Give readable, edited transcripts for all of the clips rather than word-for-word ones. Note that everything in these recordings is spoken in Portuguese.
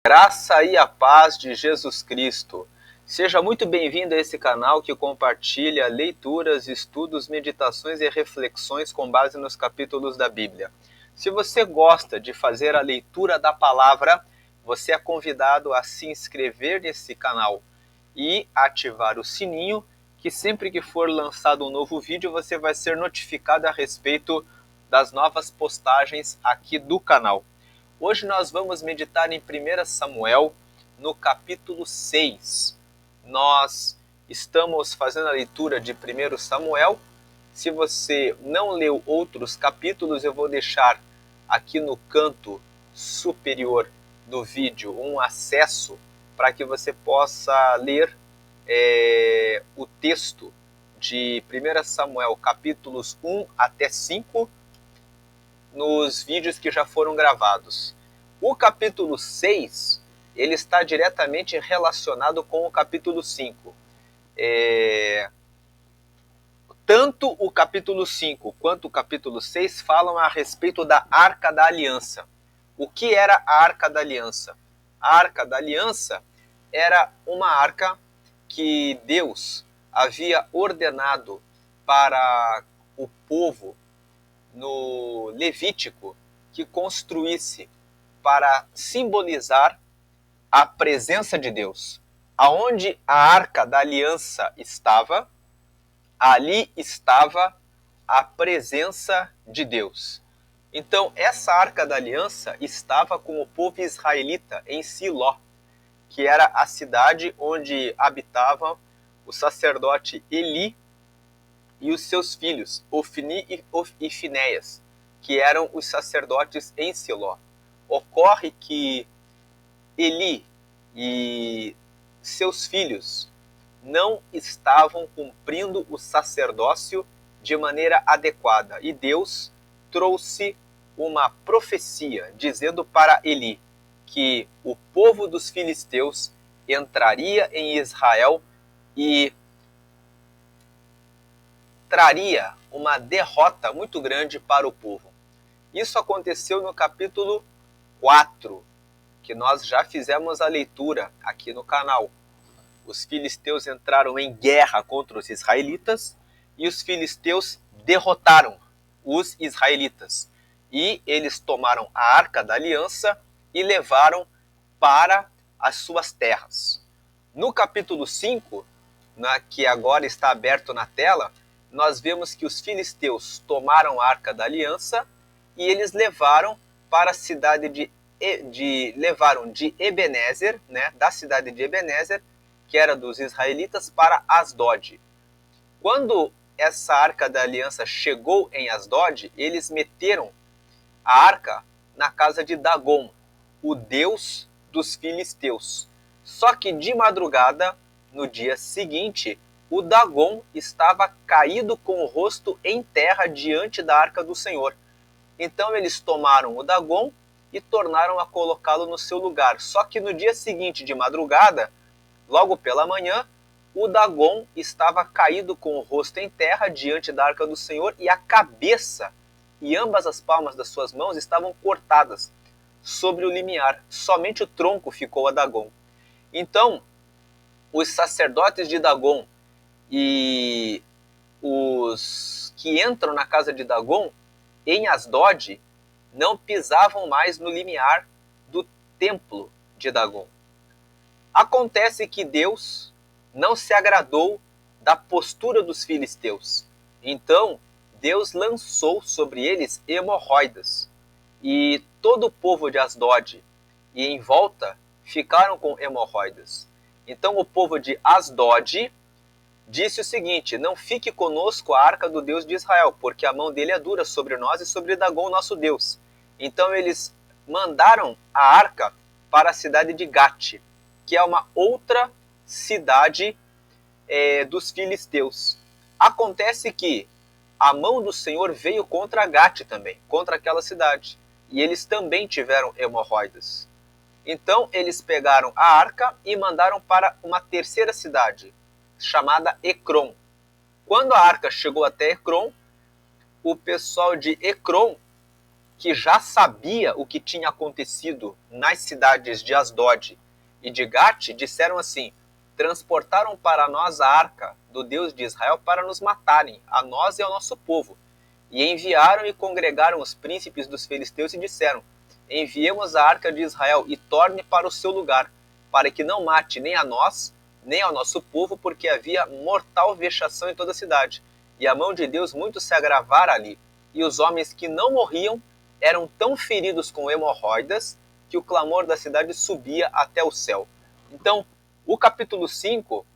Graça e a paz de Jesus Cristo. Seja muito bem-vindo a esse canal que compartilha leituras, estudos, meditações e reflexões com base nos capítulos da Bíblia. Se você gosta de fazer a leitura da palavra, você é convidado a se inscrever nesse canal e ativar o sininho, que sempre que for lançado um novo vídeo, você vai ser notificado a respeito das novas postagens aqui do canal. Hoje nós vamos meditar em 1 Samuel, no capítulo 6. Nós estamos fazendo a leitura de 1 Samuel. Se você não leu outros capítulos, eu vou deixar aqui no canto superior do vídeo um acesso para que você possa ler o texto de 1 Samuel, capítulos 1 até 5, nos vídeos que já foram gravados. O capítulo 6, ele está diretamente relacionado com o capítulo 5. Tanto o capítulo 5 quanto o capítulo 6 falam a respeito da Arca da Aliança. O que era a Arca da Aliança? A Arca da Aliança era uma arca que Deus havia ordenado para o povo no Levítico que construísse para simbolizar a presença de Deus. Aonde a Arca da Aliança estava, ali estava a presença de Deus. Então, essa Arca da Aliança estava com o povo israelita em Siló, que era a cidade onde habitava o sacerdote Eli e os seus filhos, Ofni e Finéias, que eram os sacerdotes em Siló. Ocorre que Eli e seus filhos não estavam cumprindo o sacerdócio de maneira adequada, e Deus trouxe uma profecia dizendo para Eli que o povo dos filisteus entraria em Israel e traria uma derrota muito grande para o povo. Isso aconteceu no capítulo 4, que nós já fizemos a leitura aqui no canal. Os filisteus entraram em guerra contra os israelitas e os filisteus derrotaram os israelitas. E eles tomaram a Arca da Aliança e levaram para as suas terras. No capítulo 5, que agora está aberto na tela, nós vemos que os filisteus tomaram a Arca da Aliança e eles levaram para a cidade de Ebenezer, né, da cidade de Ebenezer, que era dos israelitas, para Asdod. Quando essa Arca da Aliança chegou em Asdod, eles meteram a arca na casa de Dagon, o deus dos filisteus. Só que de madrugada, no dia seguinte, o Dagon estava caído com o rosto em terra diante da arca do Senhor. Então eles tomaram o Dagon e tornaram a colocá-lo no seu lugar. Só que no dia seguinte, de madrugada, logo pela manhã, o Dagon estava caído com o rosto em terra diante da arca do Senhor, e a cabeça e ambas as palmas das suas mãos estavam cortadas sobre o limiar. Somente o tronco ficou a Dagon. Então, os sacerdotes de Dagon e os que entram na casa de Dagon, em Asdod, não pisavam mais no limiar do templo de Dagon. Acontece que Deus não se agradou da postura dos filisteus. Então, Deus lançou sobre eles hemorroidas. E todo o povo de Asdod e em volta ficaram com hemorroidas. Então o povo de Asdod disse o seguinte: não fique conosco a arca do Deus de Israel, porque a mão dele é dura sobre nós e sobre Dagon, nosso Deus. Então eles mandaram a arca para a cidade de Gate, que é uma outra cidade dos filisteus. Acontece que a mão do Senhor veio contra Gate também, contra aquela cidade, e eles também tiveram hemorroidas. Então eles pegaram a arca e mandaram para uma terceira cidade, chamada Ecrom. Quando a arca chegou até Ecrom, o pessoal de Ecrom que já sabia o que tinha acontecido nas cidades de Asdod e de Gate, disseram assim: transportaram para nós a arca do Deus de Israel para nos matarem, a nós e ao nosso povo. E enviaram e congregaram os príncipes dos filisteus e disseram: enviemos a arca de Israel e torne para o seu lugar, para que não mate nem a nós, nem ao nosso povo, porque havia mortal vexação em toda a cidade. E a mão de Deus muito se agravara ali. E os homens que não morriam eram tão feridos com hemorroidas que o clamor da cidade subia até o céu. Então, o capítulo 5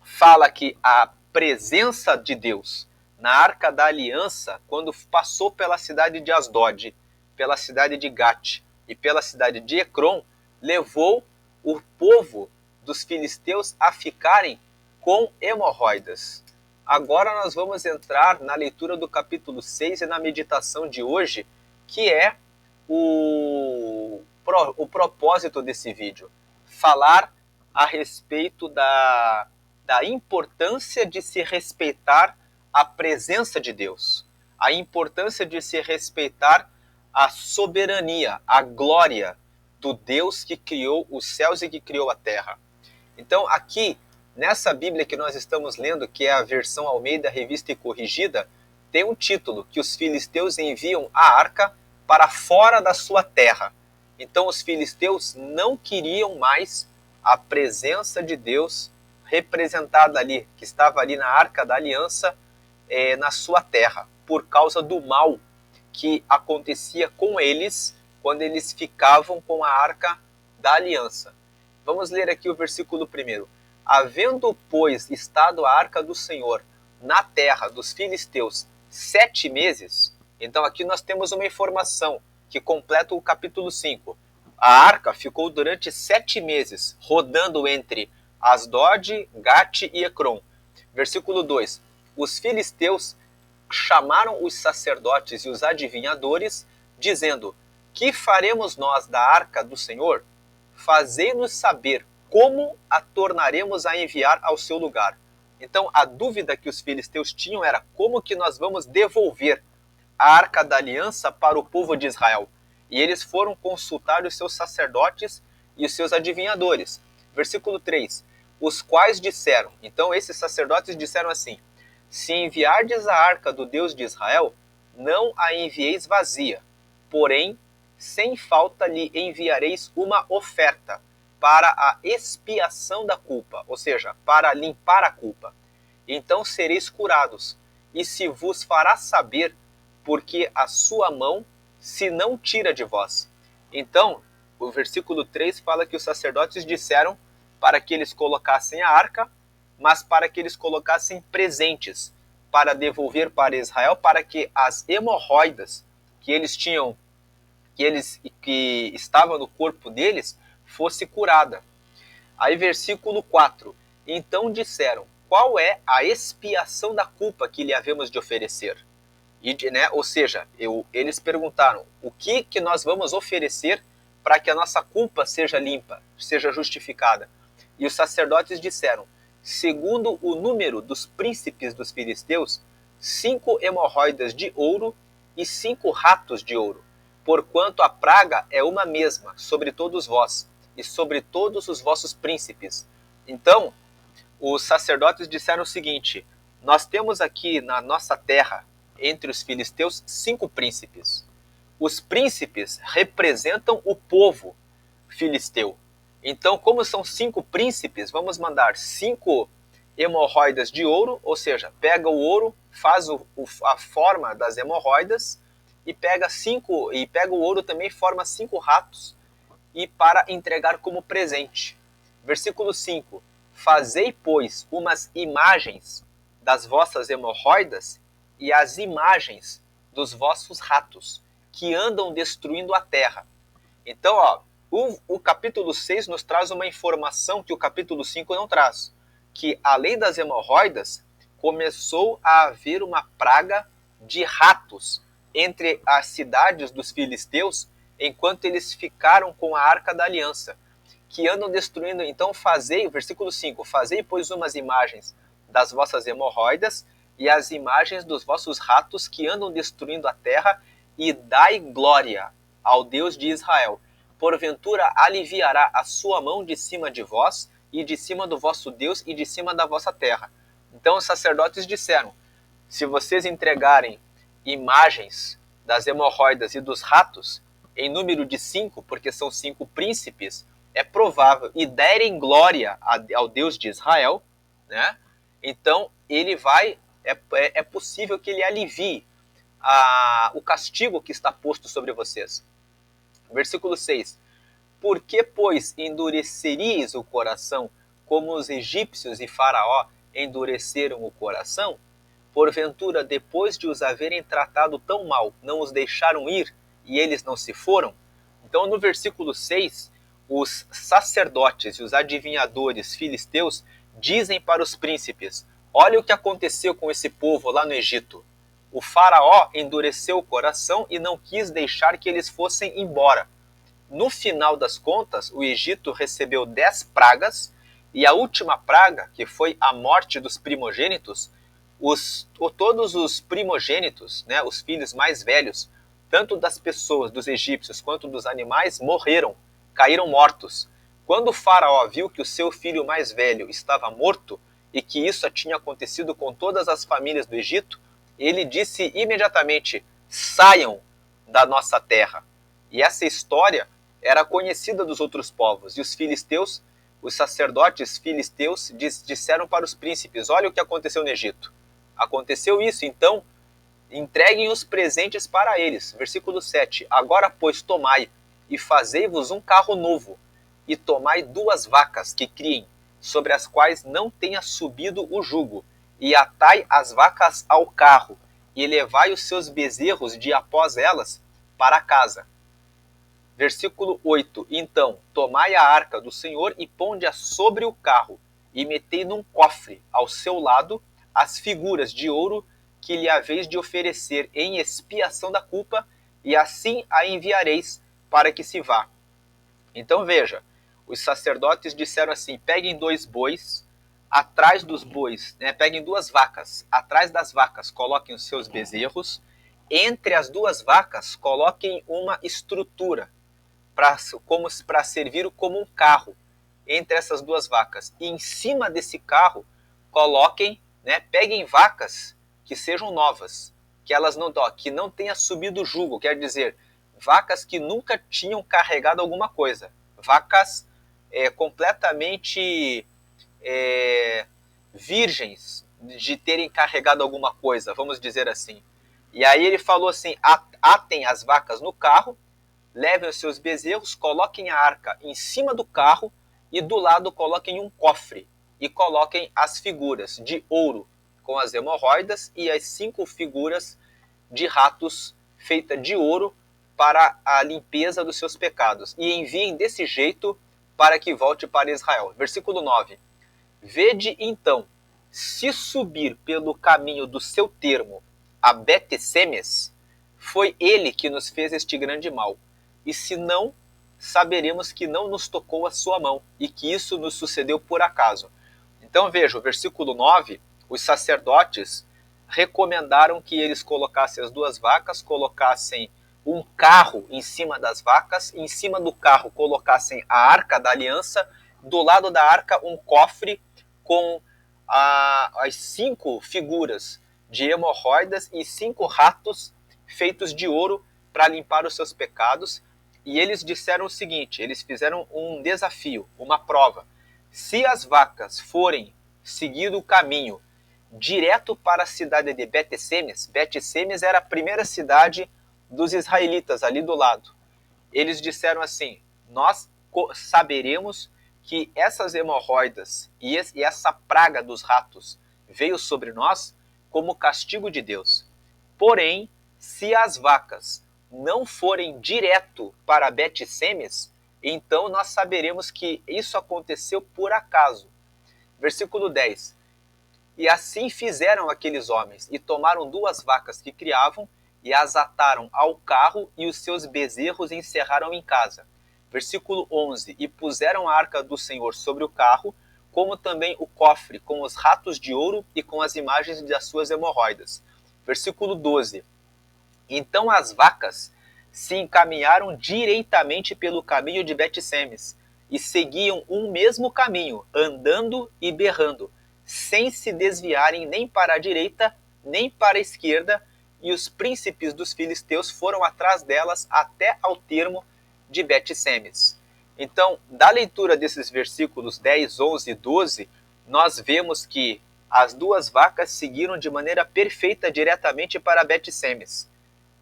fala que a presença de Deus na Arca da Aliança, quando passou pela cidade de Asdod, pela cidade de Gate e pela cidade de Ecrom, levou o povo dos filisteus a ficarem com hemorroidas. Agora nós vamos entrar na leitura do capítulo 6 e na meditação de hoje, que é o propósito desse vídeo. Falar a respeito da importância de se respeitar a presença de Deus, a importância de se respeitar a soberania, a glória do Deus que criou os céus e que criou a terra. Então, aqui, nessa Bíblia que nós estamos lendo, que é a versão Almeida Revista e Corrigida, tem um título, que os filisteus enviam a arca para fora da sua terra. Então, os filisteus não queriam mais a presença de Deus representada ali, que estava ali na Arca da Aliança, na sua terra, por causa do mal que acontecia com eles quando eles ficavam com a Arca da Aliança. Vamos ler aqui o versículo 1. Havendo, pois, estado a Arca do Senhor na terra dos filisteus 7 meses, então aqui nós temos uma informação que completa o capítulo 5. A arca ficou durante 7 meses, rodando entre Asdod, Gate e Ecrom. Versículo 2. Os filisteus chamaram os sacerdotes e os adivinhadores, dizendo: que faremos nós da arca do Senhor? Fazei-nos saber como a tornaremos a enviar ao seu lugar. Então, a dúvida que os filisteus tinham era: como que nós vamos devolver a arca da aliança para o povo de Israel? E eles foram consultar os seus sacerdotes e os seus adivinhadores. Versículo 3. Os quais disseram, então esses sacerdotes disseram assim: se enviardes a arca do Deus de Israel, não a envieis vazia, porém, sem falta lhe enviareis uma oferta para a expiação da culpa, ou seja, para limpar a culpa. Então sereis curados, e se vos fará saber, porque a sua mão se não tira de vós. Então, o versículo 3 fala que os sacerdotes disseram para que eles colocassem a arca, mas para que eles colocassem presentes para devolver para Israel, para que as hemorroidas que eles tinham, que estava no corpo deles, fosse curada. Aí versículo 4. Então disseram: qual é a expiação da culpa que lhe havemos de oferecer? Ou seja, eles perguntaram: o que nós vamos oferecer para que a nossa culpa seja limpa, seja justificada? E os sacerdotes disseram: segundo o número dos príncipes dos filisteus, 5 hemorroidas de ouro e 5 ratos de ouro, porquanto a praga é uma mesma sobre todos vós e sobre todos os vossos príncipes. Então, os sacerdotes disseram o seguinte: nós temos aqui na nossa terra, entre os filisteus, 5 príncipes. Os príncipes representam o povo filisteu. Então, como são 5 príncipes, vamos mandar 5 hemorroidas de ouro, ou seja, pega o ouro, faz a forma das hemorroidas e pega o ouro também, forma 5 ratos e para entregar como presente. Versículo 5. Fazei, pois, umas imagens das vossas hemorroidas e as imagens dos vossos ratos, que andam destruindo a terra. Então, o capítulo 6 nos traz uma informação que o capítulo 5 não traz, que além das hemorroidas, começou a haver uma praga de ratos entre as cidades dos filisteus, enquanto eles ficaram com a Arca da Aliança, que andam destruindo. Então fazei, versículo 5, fazei, pois, umas imagens das vossas hemorroidas e as imagens dos vossos ratos que andam destruindo a terra e dai glória ao Deus de Israel. Porventura aliviará a sua mão de cima de vós, e de cima do vosso Deus, e de cima da vossa terra. Então os sacerdotes disseram: se vocês entregarem imagens das hemorroidas e dos ratos, em número de 5, porque são 5 príncipes, é provável, e derem glória ao Deus de Israel, né? Então ele vai, é possível que ele alivie o castigo que está posto sobre vocês. Versículo 6. Por que, pois, endureceríeis o coração, como os egípcios e Faraó endureceram o coração? Porventura, depois de os haverem tratado tão mal, não os deixaram ir e eles não se foram? Então, no versículo 6, os sacerdotes e os adivinhadores filisteus dizem para os príncipes: olha o que aconteceu com esse povo lá no Egito. O Faraó endureceu o coração e não quis deixar que eles fossem embora. No final das contas, o Egito recebeu 10 pragas, e a última praga, que foi a morte dos primogênitos, todos os primogênitos, né, os filhos mais velhos, tanto das pessoas, dos egípcios, quanto dos animais, morreram, caíram mortos. Quando o faraó viu que o seu filho mais velho estava morto, e que isso tinha acontecido com todas as famílias do Egito, ele disse imediatamente: saiam da nossa terra. E essa história era conhecida dos outros povos, e os filisteus, os sacerdotes filisteus, disseram para os príncipes: olha o que aconteceu no Egito. Aconteceu isso, então entreguem os presentes para eles. Versículo 7. Agora, pois, tomai e fazei-vos um carro novo, e tomai 2 vacas que criem, sobre as quais não tenha subido o jugo, e atai as vacas ao carro, e levai os seus bezerros de após elas para casa. Versículo 8. Então, tomai a arca do Senhor e ponde-a sobre o carro, e metei num cofre ao seu lado as figuras de ouro que lhe haveis de oferecer em expiação da culpa, e assim a enviareis para que se vá. Então veja, os sacerdotes disseram assim: peguem 2 bois, atrás dos bois, né, peguem 2 vacas, atrás das vacas coloquem os seus bezerros, entre as 2 vacas coloquem uma estrutura, para servir como um carro entre essas 2 vacas. E em cima desse carro, coloquem, né, peguem vacas que sejam novas, que não tenha subido o jugo, quer dizer, vacas que nunca tinham carregado alguma coisa, vacas completamente virgens de terem carregado alguma coisa, vamos dizer assim. E aí ele falou assim: atem as vacas no carro, levem os seus bezerros, coloquem a arca em cima do carro e do lado coloquem um cofre e coloquem as figuras de ouro com as hemorroidas e as 5 figuras de ratos feitas de ouro para a limpeza dos seus pecados, e enviem desse jeito para que volte para Israel. Versículo 9. Vede então, se subir pelo caminho do seu termo a Bet-Semes, foi ele que nos fez este grande mal. E se não, saberemos que não nos tocou a sua mão, e que isso nos sucedeu por acaso. Então veja, o versículo 9, os sacerdotes recomendaram que eles colocassem as 2 vacas, colocassem um carro em cima das vacas, em cima do carro colocassem a arca da aliança, do lado da arca um cofre com as 5 figuras de hemorroidas e 5 ratos feitos de ouro para limpar os seus pecados. E eles disseram o seguinte, eles fizeram um desafio, uma prova. Se as vacas forem seguir o caminho direto para a cidade de Bet-Semes, Bet-Semes era a primeira cidade dos israelitas ali do lado. Eles disseram assim: nós saberemos que essas hemorroidas e essa praga dos ratos veio sobre nós como castigo de Deus. Porém, se as vacas não forem direto para Bet-Semes, então nós saberemos que isso aconteceu por acaso. Versículo 10. E assim fizeram aqueles homens, e tomaram 2 vacas que criavam, e as ataram ao carro, e os seus bezerros encerraram em casa. Versículo 11. E puseram a arca do Senhor sobre o carro, como também o cofre, com os ratos de ouro e com as imagens das suas hemorroidas. Versículo 12. Então as vacas se encaminharam direitamente pelo caminho de Bet-Semes e seguiam um mesmo caminho, andando e berrando, sem se desviarem nem para a direita nem para a esquerda, e os príncipes dos filisteus foram atrás delas até ao termo de Bet-Semes. Então, da leitura desses versículos 10, 11 e 12, nós vemos que as duas vacas seguiram de maneira perfeita diretamente para Bet-Semes,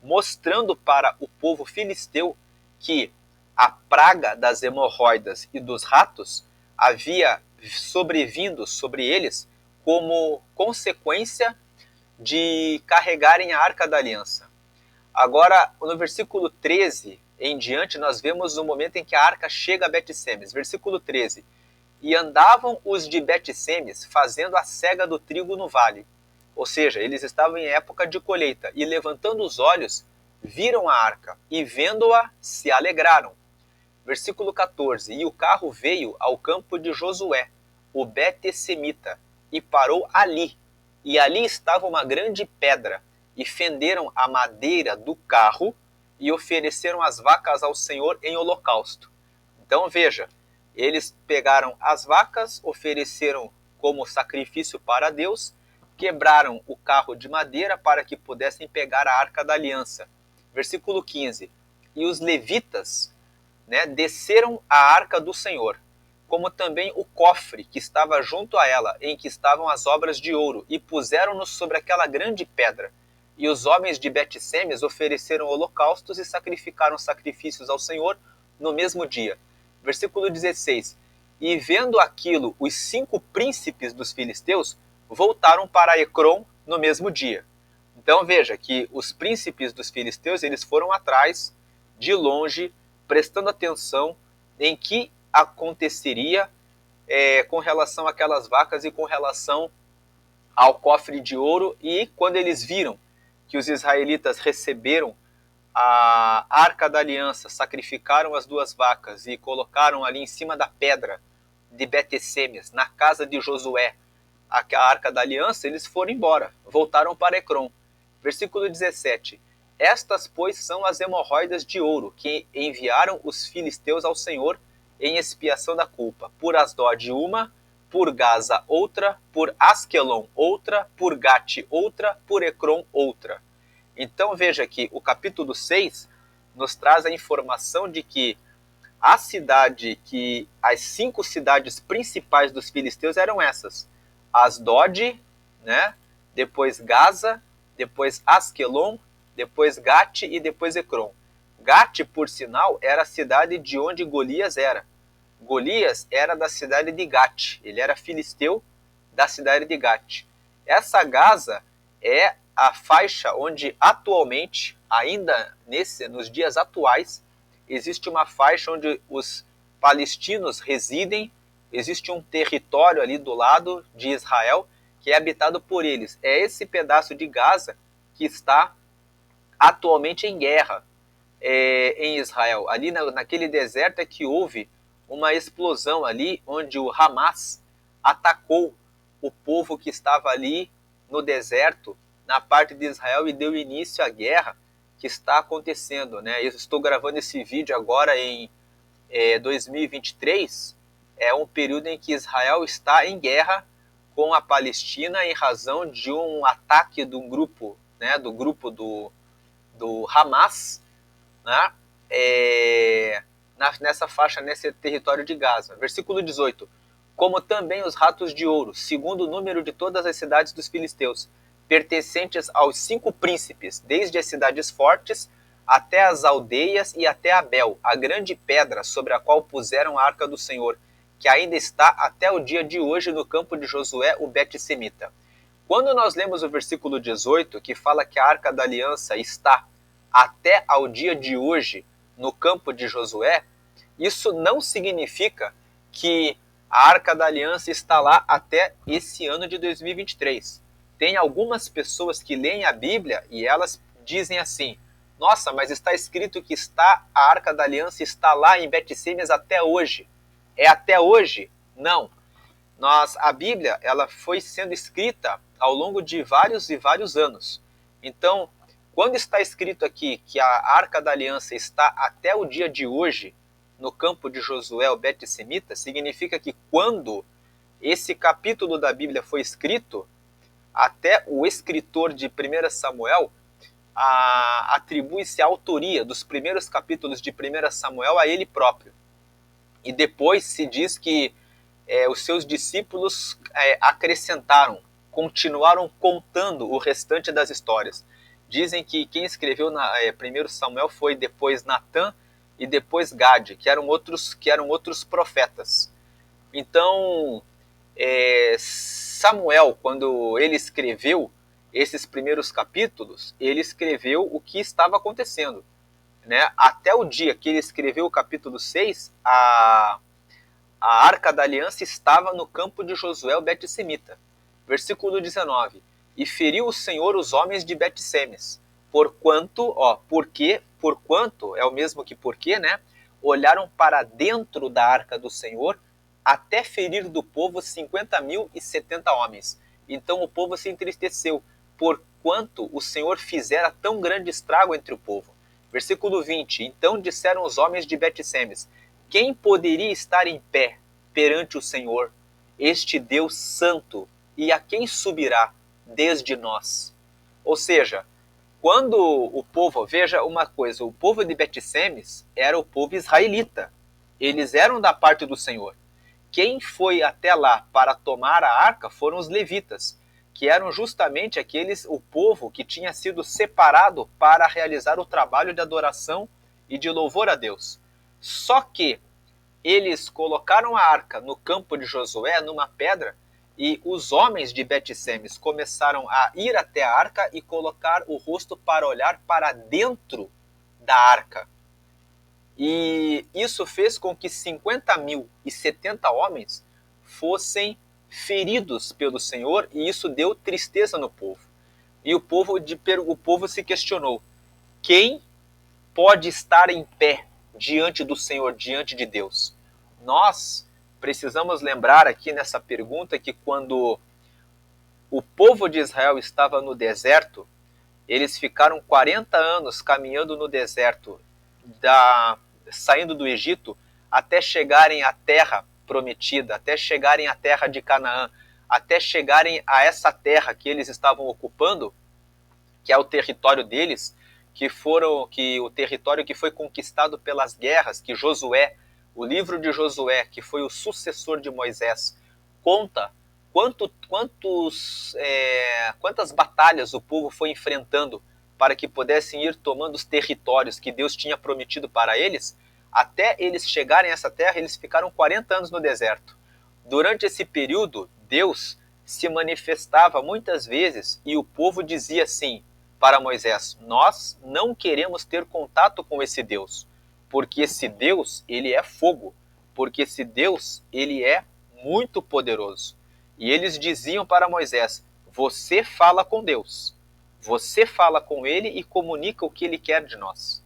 mostrando para o povo filisteu que a praga das hemorroidas e dos ratos havia sobrevindo sobre eles como consequência de carregarem a Arca da Aliança. Agora, no versículo 13 em diante, nós vemos o momento em que a arca chega a Bet-Semes. Versículo 13. E andavam os de Bet-Semes fazendo a cega do trigo no vale. Ou seja, eles estavam em época de colheita, e levantando os olhos, viram a arca, e vendo-a, se alegraram. Versículo 14. E o carro veio ao campo de Josué, o Bet-Semita, e parou ali. E ali estava uma grande pedra, e fenderam a madeira do carro, e ofereceram as vacas ao Senhor em holocausto. Então veja, eles pegaram as vacas, ofereceram como sacrifício para Deus, quebraram o carro de madeira para que pudessem pegar a Arca da Aliança. Versículo 15. E os levitas, desceram a Arca do Senhor, como também o cofre que estava junto a ela, em que estavam as obras de ouro, e puseram-nos sobre aquela grande pedra. E os homens de Bet-Semes ofereceram holocaustos e sacrificaram sacrifícios ao Senhor no mesmo dia. Versículo 16. E vendo aquilo, os 5 príncipes dos filisteus voltaram para Ecrom no mesmo dia. Então veja que os príncipes dos filisteus, eles foram atrás, de longe, prestando atenção em que aconteceria com relação àquelas vacas e com relação ao cofre de ouro. E quando eles viram que os israelitas receberam a Arca da Aliança, sacrificaram as 2 vacas e colocaram ali em cima da pedra de Bet-Semes, na casa de Josué, a Arca da Aliança, eles foram embora, voltaram para Ecrom. Versículo 17. Estas, pois, são as hemorroidas de ouro que enviaram os filisteus ao Senhor em expiação da culpa. Por Asdod uma, por Gaza outra, por Asquelon outra, por Gate outra, por Ecrom outra. Então veja que o capítulo 6 nos traz a informação de que as 5 cidades principais dos filisteus eram essas: Asdod, depois Gaza, depois Asquelon, depois Gate e depois Ecrom. Gate, por sinal, era a cidade de onde Golias era. Golias era da cidade de Gate, ele era filisteu da cidade de Gate. Essa Gaza é a faixa onde atualmente, ainda nos dias atuais, existe uma faixa onde os palestinos residem, existe um território ali do lado de Israel que é habitado por eles. É esse pedaço de Gaza que está atualmente em guerra em Israel. Ali naquele deserto é que houve uma explosão ali, onde o Hamas atacou o povo que estava ali no deserto, na parte de Israel, e deu início à guerra que está acontecendo. Eu estou gravando esse vídeo agora em 2023, é um período em que Israel está em guerra com a Palestina em razão de um ataque do grupo do Hamas, nessa faixa, nesse território de Gaza. Versículo 18. Como também os ratos de ouro, segundo o número de todas as cidades dos filisteus, pertencentes aos 5 príncipes, desde as cidades fortes até as aldeias e até Abel, a grande pedra sobre a qual puseram a arca do Senhor, que ainda está até o dia de hoje no campo de Josué, o Bet-Semita. Quando nós lemos o versículo 18, que fala que a arca da aliança está até ao dia de hoje no campo de Josué, isso não significa que a Arca da Aliança está lá até esse ano de 2023. Tem algumas pessoas que leem a Bíblia e elas dizem assim: nossa, mas está escrito que a Arca da Aliança está lá em Bet-Semes até hoje. É até hoje? Não. A Bíblia ela foi sendo escrita ao longo de vários e vários anos. Então, Quando está escrito aqui que a Arca da Aliança está até o dia de hoje no campo de Josué, o Bet-Semita, significa que quando esse capítulo da Bíblia foi escrito, até o escritor de 1 Samuel atribui-se a autoria dos primeiros capítulos de 1 Samuel a ele próprio. E depois se diz que os seus discípulos acrescentaram, continuaram contando o restante das histórias. Dizem que quem escreveu 1 Samuel foi depois Natã e depois Gade, que eram outros profetas. Então, Samuel, quando ele escreveu esses primeiros capítulos, ele escreveu o que estava acontecendo, né? Até o dia que ele escreveu o capítulo 6, a Arca da Aliança estava no campo de Josué, o Bet-Semita. Versículo 19. E feriu o Senhor os homens de Bet-Semes, porquanto, porquanto, é o mesmo que porque, né? Olharam para dentro da Arca do Senhor, até ferir do povo 50.070 homens. Então o povo se entristeceu, porquanto o Senhor fizera tão grande estrago entre o povo. Versículo 20. Então disseram os homens de Bet-Semes: quem poderia estar em pé perante o Senhor, este Deus santo, e a quem subirá desde nós? Ou seja, quando o povo, veja uma coisa, o povo de Bet-Semes era o povo israelita. Eles eram da parte do Senhor. Quem foi até lá para tomar a arca foram os levitas, que eram justamente o povo que tinha sido separado para realizar o trabalho de adoração e de louvor a Deus. Só que eles colocaram a arca no campo de Josué, numa pedra, e os homens de Bet-Semes começaram a ir até a arca e colocar o rosto para olhar para dentro da arca. E isso fez com que 50.070 homens fossem feridos pelo Senhor, e isso deu tristeza no povo. E o povo se questionou: quem pode estar em pé diante do Senhor, diante de Deus? Nós precisamos lembrar aqui nessa pergunta que quando o povo de Israel estava no deserto, eles ficaram 40 anos caminhando no deserto, saindo do Egito, até chegarem à terra prometida, até chegarem à terra de Canaã, até chegarem a essa terra que eles estavam ocupando, que é o território deles, que o território que foi conquistado pelas guerras, que Josué, o livro de Josué, que foi o sucessor de Moisés, conta quantas batalhas o povo foi enfrentando para que pudessem ir tomando os territórios que Deus tinha prometido para eles. Até eles chegarem a essa terra, eles ficaram 40 anos no deserto. Durante esse período, Deus se manifestava muitas vezes e o povo dizia assim para Moisés: nós não queremos ter contato com esse Deus, porque esse Deus, ele é fogo, porque esse Deus, ele é muito poderoso. E eles diziam para Moisés: você fala com Deus, você fala com ele e comunica o que ele quer de nós.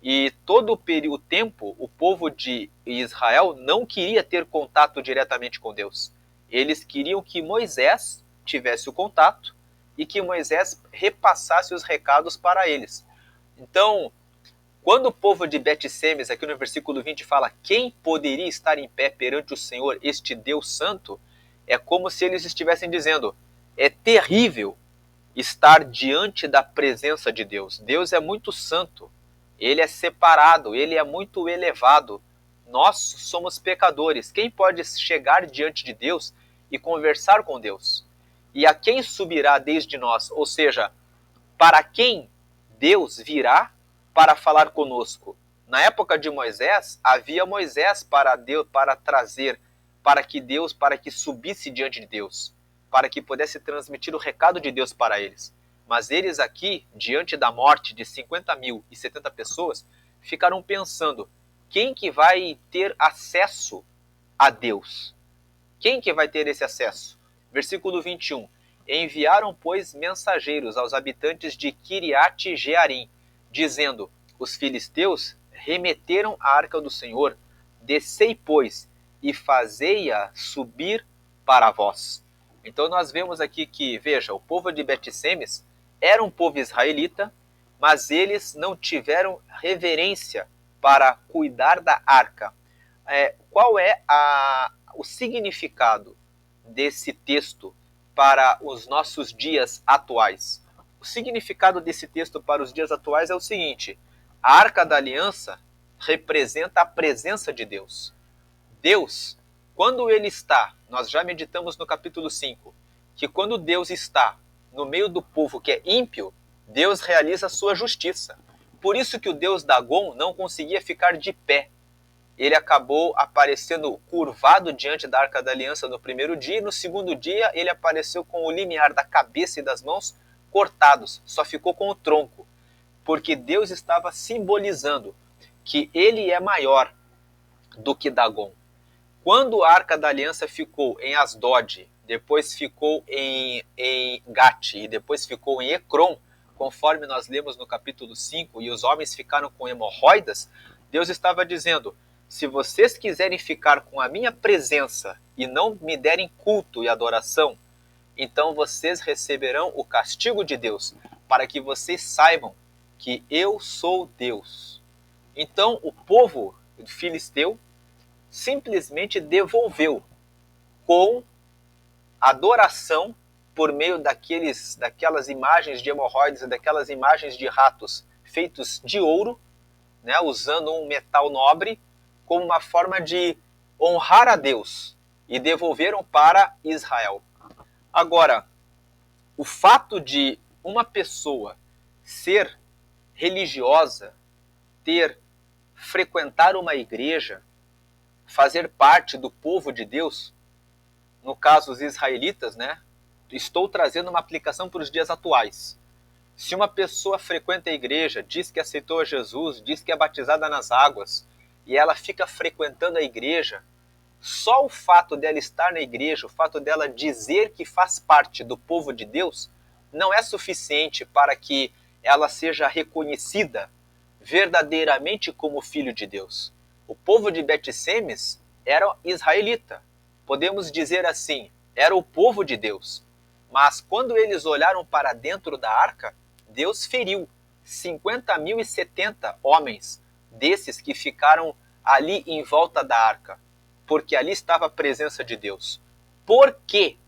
E todo o tempo, o povo de Israel não queria ter contato diretamente com Deus. Eles queriam que Moisés tivesse o contato e que Moisés repassasse os recados para eles. Então, quando o povo de Bet-Semes, aqui no versículo 20, fala: quem poderia estar em pé perante o Senhor, este Deus santo? É como se eles estivessem dizendo: é terrível estar diante da presença de Deus. Deus é muito santo, ele é separado, ele é muito elevado. Nós somos pecadores. Quem pode chegar diante de Deus e conversar com Deus? E a quem subirá desde nós? Ou seja, para quem Deus virá para falar conosco? Na época de Moisés, havia Moisés para trazer, para que subisse diante de Deus, para que pudesse transmitir o recado de Deus para eles. Mas eles aqui, diante da morte de 50.070 pessoas, ficaram pensando: quem que vai ter acesso a Deus? Quem que vai ter esse acesso? Versículo 21. Enviaram, pois, mensageiros aos habitantes de Kiriat Jearim, dizendo: os filisteus remeteram a arca do Senhor, descei, pois, e fazei-a subir para vós. Então nós vemos aqui que, veja, o povo de Bet-Semes era um povo israelita, mas eles não tiveram reverência para cuidar da arca. Qual é o significado desse texto para os nossos dias atuais? O significado desse texto para os dias atuais é o seguinte: a Arca da Aliança representa a presença de Deus. Deus, quando ele está, nós já meditamos no capítulo 5, que quando Deus está no meio do povo que é ímpio, Deus realiza a sua justiça. Por isso que o deus Dagon não conseguia ficar de pé. Ele acabou aparecendo curvado diante da Arca da Aliança no primeiro dia, e no segundo dia ele apareceu com o limiar da cabeça e das mãos cortados, só ficou com o tronco, porque Deus estava simbolizando que ele é maior do que Dagon. Quando a Arca da Aliança ficou em Asdod, depois ficou em Gate e depois ficou em Ecrom, conforme nós lemos no capítulo 5, e os homens ficaram com hemorroidas, Deus estava dizendo: se vocês quiserem ficar com a minha presença e não me derem culto e adoração, então vocês receberão o castigo de Deus, para que vocês saibam que eu sou Deus. Então o povo filisteu simplesmente devolveu com adoração por meio daquelas imagens de hemorroides e daquelas imagens de ratos feitos de ouro, né, usando um metal nobre, como uma forma de honrar a Deus, e devolveram para Israel. Agora, o fato de uma pessoa ser religiosa, frequentar uma igreja, fazer parte do povo de Deus, no caso os israelitas, né? Estou trazendo uma aplicação para os dias atuais. Se uma pessoa frequenta a igreja, diz que aceitou a Jesus, diz que é batizada nas águas, e ela fica frequentando a igreja, só o fato dela estar na igreja, o fato dela dizer que faz parte do povo de Deus, não é suficiente para que ela seja reconhecida verdadeiramente como filho de Deus. O povo de Bet-Semes era israelita. Podemos dizer assim, era o povo de Deus. Mas quando eles olharam para dentro da arca, Deus feriu 50.070 homens desses que ficaram ali em volta da arca, porque ali estava a presença de Deus. Por que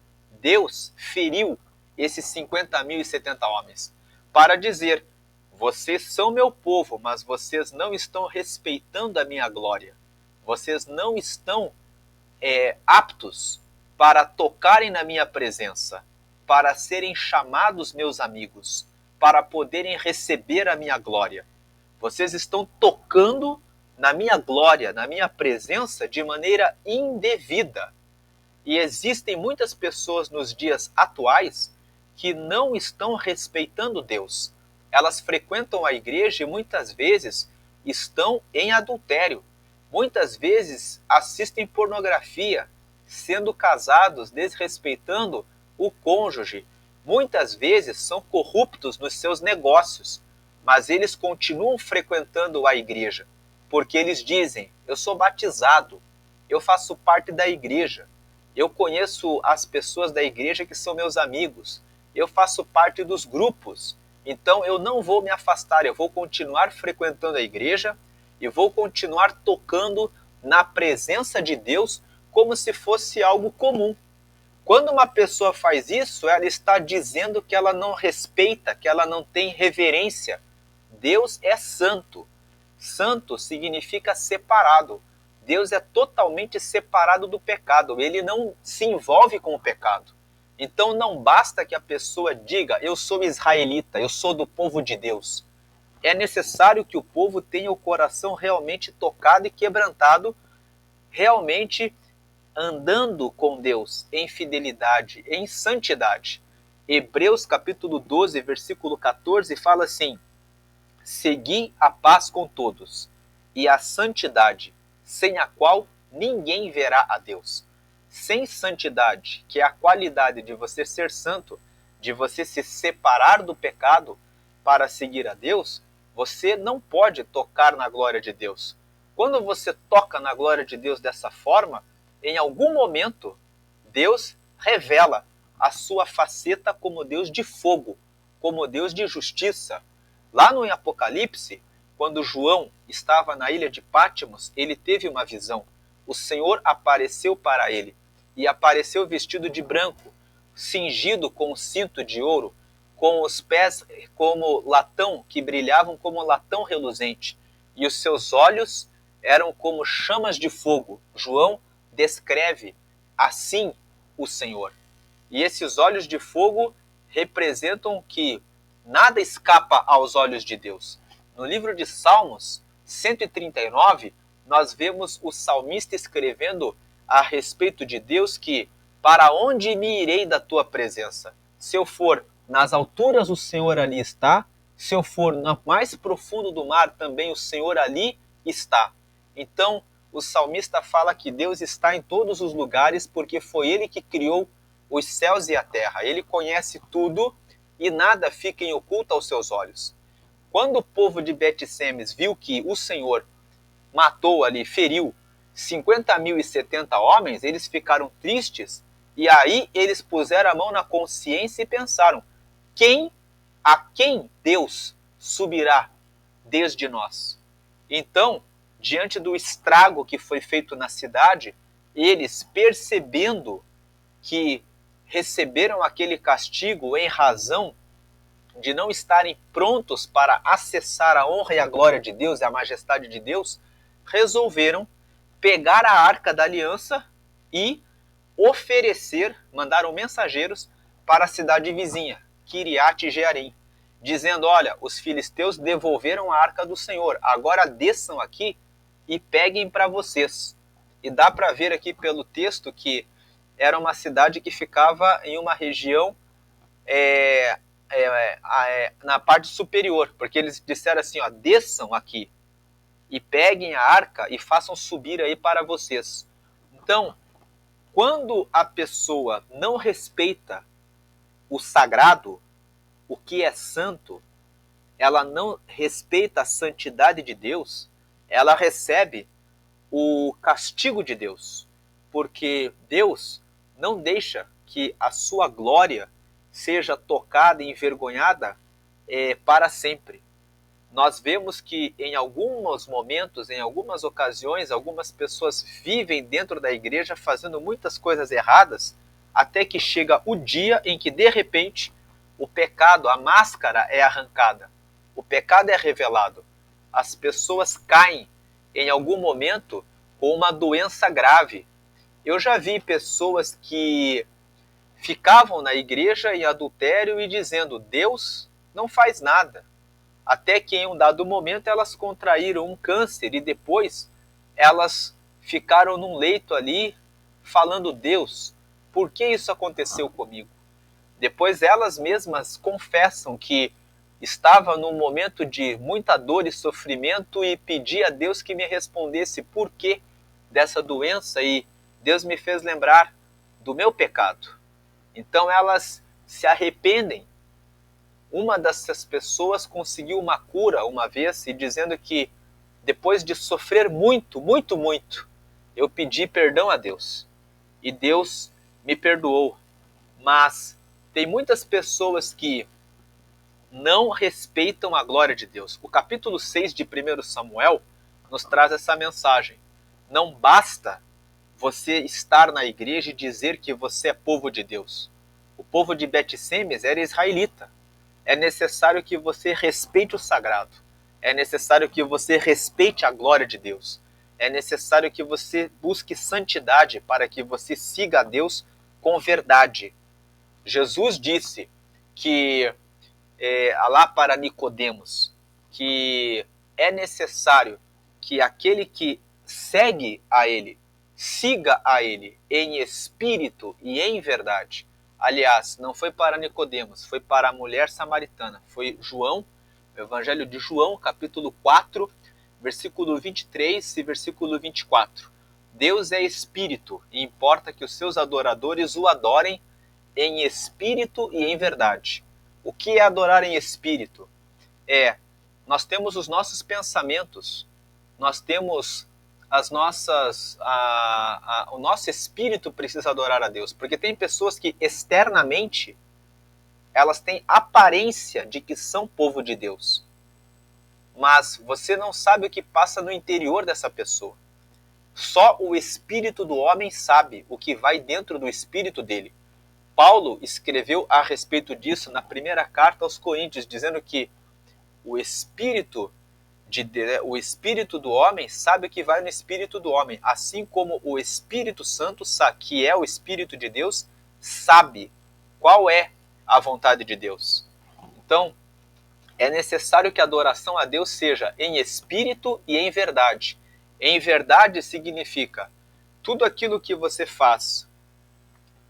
Deus feriu esses 50.070 homens? Para dizer: vocês são meu povo, mas vocês não estão respeitando a minha glória. Vocês não estão aptos para tocarem na minha presença, para serem chamados meus amigos, para poderem receber a minha glória. Vocês estão tocando na minha glória, na minha presença, de maneira indevida. E existem muitas pessoas nos dias atuais que não estão respeitando Deus. Elas frequentam a igreja e muitas vezes estão em adultério. Muitas vezes assistem pornografia, sendo casados, desrespeitando o cônjuge. Muitas vezes são corruptos nos seus negócios, mas eles continuam frequentando a igreja, porque eles dizem: eu sou batizado, eu faço parte da igreja, eu conheço as pessoas da igreja que são meus amigos, eu faço parte dos grupos, então eu não vou me afastar, eu vou continuar frequentando a igreja e vou continuar tocando na presença de Deus como se fosse algo comum. Quando uma pessoa faz isso, ela está dizendo que ela não respeita, que ela não tem reverência. Deus é santo. Santo significa separado. Deus é totalmente separado do pecado. Ele não se envolve com o pecado. Então não basta que a pessoa diga: eu sou israelita, eu sou do povo de Deus. É necessário que o povo tenha o coração realmente tocado e quebrantado, realmente andando com Deus em fidelidade, em santidade. Hebreus capítulo 12, versículo 14 fala assim: segui a paz com todos e a santidade, sem a qual ninguém verá a Deus. Sem santidade, que é a qualidade de você ser santo, de você se separar do pecado para seguir a Deus, você não pode tocar na glória de Deus. Quando você toca na glória de Deus dessa forma, em algum momento, Deus revela a sua faceta como Deus de fogo, como Deus de justiça. Lá no Apocalipse, quando João estava na ilha de Pátimos, ele teve uma visão. O Senhor apareceu para ele e apareceu vestido de branco, cingido com um cinto de ouro, com os pés como latão, que brilhavam como latão reluzente, e os seus olhos eram como chamas de fogo. João descreve assim o Senhor. E esses olhos de fogo representam que nada escapa aos olhos de Deus. No livro de Salmos 139, nós vemos o salmista escrevendo a respeito de Deus que para onde me irei da tua presença? Se eu for nas alturas, o Senhor ali está. Se eu for no mais profundo do mar, também o Senhor ali está. Então, o salmista fala que Deus está em todos os lugares porque foi Ele que criou os céus e a terra. Ele conhece tudo e nada fica em oculto aos seus olhos. Quando o povo de Bet-Semes viu que o Senhor matou ali, feriu 50.070 homens, eles ficaram tristes e aí eles puseram a mão na consciência e pensaram: a quem Deus subirá desde nós? Então, diante do estrago que foi feito na cidade, eles, percebendo que receberam aquele castigo em razão de não estarem prontos para acessar a honra e a glória de Deus e a majestade de Deus, resolveram pegar a Arca da Aliança e mandaram mensageiros para a cidade vizinha, Kiriat Jearim, dizendo: olha, os filisteus devolveram a Arca do Senhor, agora desçam aqui e peguem para vocês. E dá para ver aqui pelo texto que era uma cidade que ficava em uma região na parte superior, porque eles disseram assim: ó, desçam aqui e peguem a arca e façam subir aí para vocês. Então, quando a pessoa não respeita o sagrado, o que é santo, ela não respeita a santidade de Deus, ela recebe o castigo de Deus, porque Deus não deixa que a sua glória seja tocada e envergonhada para sempre. Nós vemos que em alguns momentos, em algumas ocasiões, algumas pessoas vivem dentro da igreja fazendo muitas coisas erradas, até que chega o dia em que, de repente, o pecado, a máscara é arrancada, o pecado é revelado. As pessoas caem em algum momento com uma doença grave. Eu já vi pessoas que ficavam na igreja em adultério e dizendo: Deus não faz nada. Até que em um dado momento elas contraíram um câncer e depois elas ficaram num leito ali falando: Deus, por que isso aconteceu comigo? Depois elas mesmas confessam que estava num momento de muita dor e sofrimento e pedi a Deus que me respondesse por que dessa doença, e Deus me fez lembrar do meu pecado. Então elas se arrependem. Uma dessas pessoas conseguiu uma cura uma vez e dizendo que depois de sofrer muito, muito, muito, eu pedi perdão a Deus e Deus me perdoou. Mas tem muitas pessoas que não respeitam a glória de Deus. O capítulo 6 de 1 Samuel nos traz essa mensagem. Não basta você estar na igreja e dizer que você é povo de Deus. O povo de Bet-Semes era israelita. É necessário que você respeite o sagrado. É necessário que você respeite a glória de Deus. É necessário que você busque santidade para que você siga a Deus com verdade. Jesus disse que lá para Nicodemos, que é necessário que aquele que segue a ele, siga a ele em espírito e em verdade. Aliás, não foi para Nicodemos, foi para a mulher samaritana. Foi João, o Evangelho de João, capítulo 4, versículo 23 e versículo 24. Deus é espírito e importa que os seus adoradores o adorem em espírito e em verdade. O que é adorar em espírito? Nós temos os nossos pensamentos, nós temos as nossas... o nosso espírito precisa adorar a Deus, porque tem pessoas que externamente elas têm aparência de que são povo de Deus, mas você não sabe o que passa no interior dessa pessoa. Só o espírito do homem sabe o que vai dentro do espírito dele. Paulo escreveu a respeito disso na primeira carta aos Coríntios, dizendo que o espírito o espírito do homem sabe o que vai no espírito do homem, assim como o Espírito Santo, que é o Espírito de Deus, sabe qual é a vontade de Deus. Então, é necessário que a adoração a Deus seja em espírito e em verdade. Em verdade significa tudo aquilo que você faz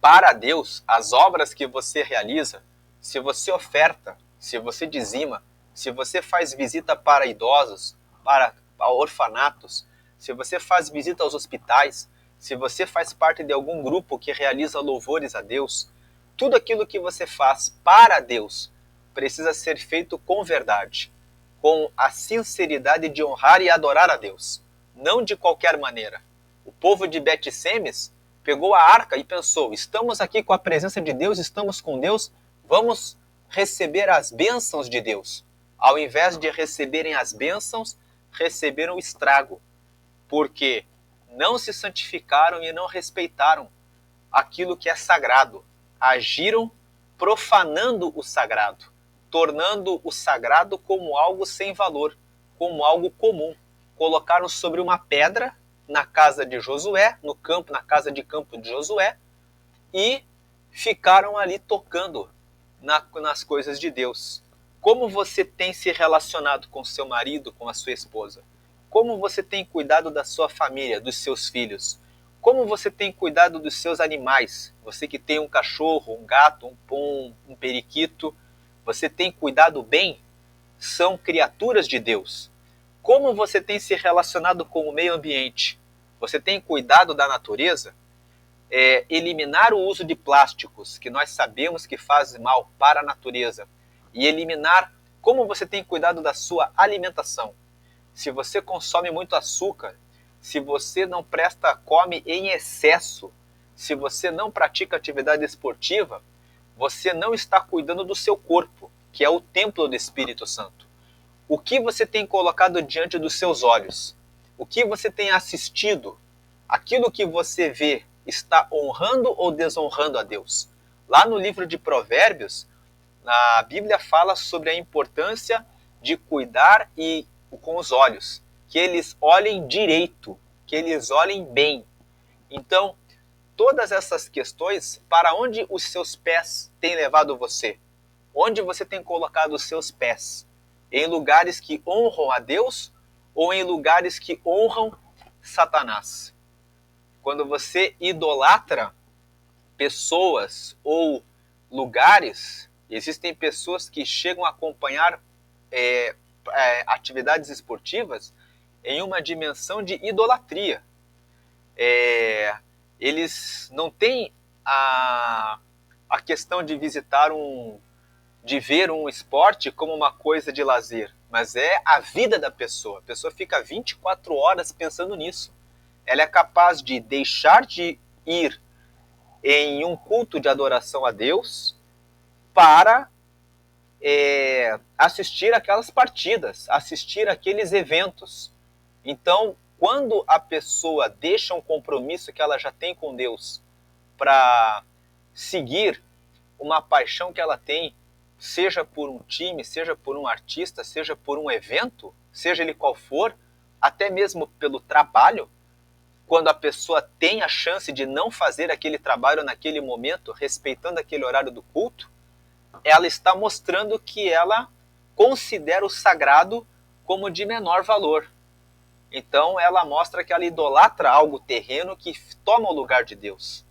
para Deus, as obras que você realiza, se você oferta, se você dizima, se você faz visita para idosos, para orfanatos, se você faz visita aos hospitais, se você faz parte de algum grupo que realiza louvores a Deus, tudo aquilo que você faz para Deus precisa ser feito com verdade, com a sinceridade de honrar e adorar a Deus, não de qualquer maneira. O povo de Bet-Semes pegou a arca e pensou: estamos aqui com a presença de Deus, estamos com Deus, vamos receber as bênçãos de Deus. Ao invés de receberem as bênçãos, receberam o estrago, porque não se santificaram e não respeitaram aquilo que é sagrado. Agiram profanando o sagrado, tornando o sagrado como algo sem valor, como algo comum. Colocaram sobre uma pedra na casa de Josué, na casa de campo de Josué, e ficaram ali tocando nas coisas de Deus. Como você tem se relacionado com seu marido, com a sua esposa? Como você tem cuidado da sua família, dos seus filhos? Como você tem cuidado dos seus animais? Você que tem um cachorro, um gato, um pom, um periquito, você tem cuidado bem? São criaturas de Deus. Como você tem se relacionado com o meio ambiente? Você tem cuidado da natureza? Eliminar o uso de plásticos, que nós sabemos que faz mal para a natureza, e eliminar como você tem cuidado da sua alimentação. Se você consome muito açúcar, se você não come em excesso, se você não pratica atividade esportiva, você não está cuidando do seu corpo, que é o templo do Espírito Santo. O que você tem colocado diante dos seus olhos? O que você tem assistido? Aquilo que você vê está honrando ou desonrando a Deus? Lá no livro de Provérbios, a Bíblia fala sobre a importância de cuidar com os olhos, que eles olhem direito, que eles olhem bem. Então, todas essas questões, para onde os seus pés têm levado você? Onde você tem colocado os seus pés? Em lugares que honram a Deus ou em lugares que honram Satanás? Quando você idolatra pessoas ou lugares, existem pessoas que chegam a acompanhar atividades esportivas em uma dimensão de idolatria. Eles não têm a questão de de ver um esporte como uma coisa de lazer, mas é a vida da pessoa. A pessoa fica 24 horas pensando nisso. Ela é capaz de deixar de ir em um culto de adoração a Deus para assistir aquelas partidas, assistir aqueles eventos. Então, quando a pessoa deixa um compromisso que ela já tem com Deus para seguir uma paixão que ela tem, seja por um time, seja por um artista, seja por um evento, seja ele qual for, até mesmo pelo trabalho, quando a pessoa tem a chance de não fazer aquele trabalho naquele momento, respeitando aquele horário do culto, ela está mostrando que ela considera o sagrado como de menor valor. Então ela mostra que ela idolatra algo terreno que toma o lugar de Deus.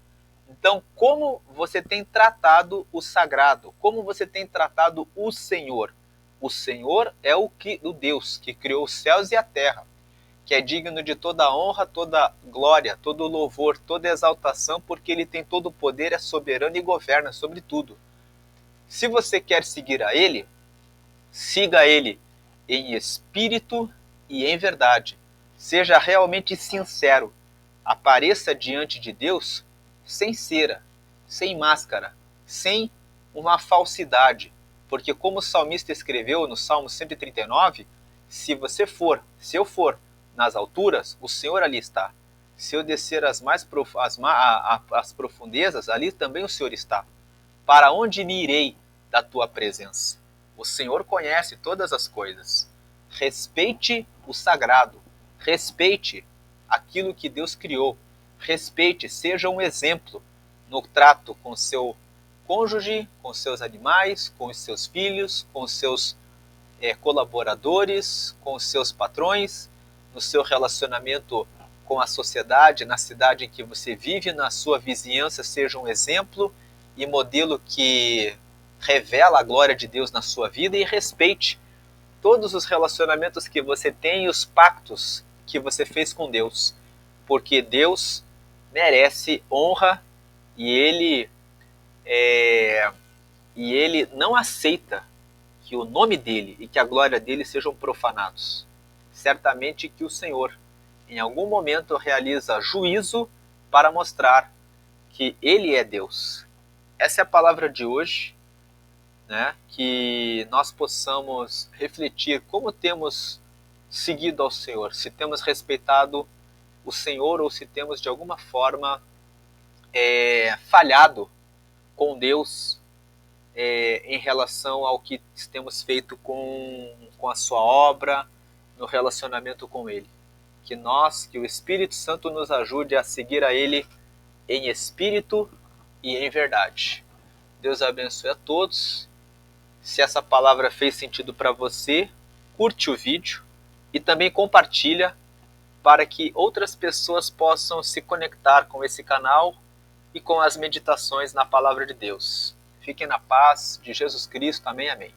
Então, como você tem tratado o sagrado? Como você tem tratado o Senhor? O Senhor é o Deus que criou os céus e a terra, que é digno de toda honra, toda glória, todo louvor, toda exaltação, porque Ele tem todo o poder, é soberano e governa sobre tudo. Se você quer seguir a Ele, siga Ele em espírito e em verdade. Seja realmente sincero. Apareça diante de Deus sem cera, sem máscara, sem uma falsidade. Porque como o salmista escreveu no Salmo 139, Se eu for nas alturas, o Senhor ali está. Se eu descer as profundezas, ali também o Senhor está. Para onde me irei da tua presença? O Senhor conhece todas as coisas. Respeite o sagrado. Respeite aquilo que Deus criou. Respeite, seja um exemplo no trato com seu cônjuge, com seus animais, com os seus filhos, com seus colaboradores, com os seus patrões, no seu relacionamento com a sociedade, na cidade em que você vive, na sua vizinhança, seja um exemplo e modelo que revela a glória de Deus na sua vida, e respeite todos os relacionamentos que você tem e os pactos que você fez com Deus, porque Deus merece honra e ele não aceita que o nome dele e que a glória dele sejam profanados. Certamente que o Senhor, em algum momento, realiza juízo para mostrar que ele é Deus. Essa é a palavra de hoje, né? Que nós possamos refletir como temos seguido ao Senhor, se temos respeitado o Senhor ou se temos de alguma forma falhado com Deus em relação ao que temos feito com a sua obra, no relacionamento com Ele. Que o Espírito Santo nos ajude a seguir a Ele em espírito e em verdade. Deus abençoe a todos. Se essa palavra fez sentido para você, curte o vídeo e também compartilha para que outras pessoas possam se conectar com esse canal e com as meditações na palavra de Deus. Fiquem na paz de Jesus Cristo. Amém, amém.